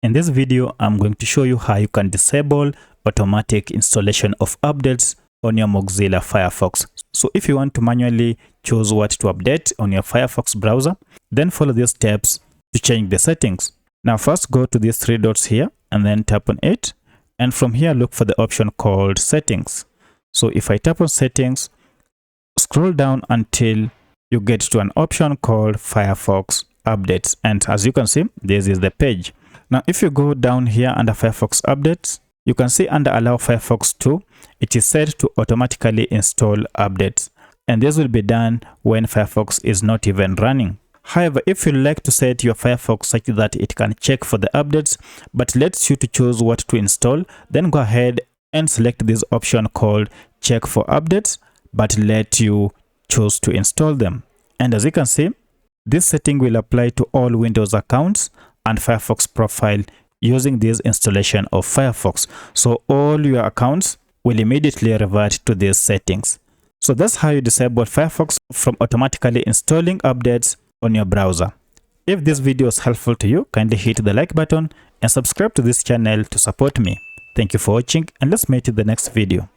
In this video, I'm going to show you how you can disable automatic installation of updates on your Mozilla Firefox. So if you want to manually choose what to update on your Firefox browser, then follow these steps to change the settings. Now first go to these three dots here and then tap on it. And from here, look for the option called settings. So if I tap on settings, scroll down until you get to an option called Firefox updates. And as you can see, this is the page. Now, if you go down here under Firefox updates, you can see under allow Firefox to, it is set to automatically install updates. And this will be done when Firefox is not even running. However, if you like to set your Firefox such that it can check for the updates, but lets you to choose what to install, then go ahead and select this option called check for updates, but let you choose to install them. And as you can see, this setting will apply to all Windows accounts and Firefox profile using this installation of Firefox. So all your accounts will immediately revert to these settings. So that's how you disable Firefox from automatically installing updates on your browser. If this video is helpful to you, kindly hit the like button and subscribe to this channel to support me. Thank you for watching, and let's meet in the next video.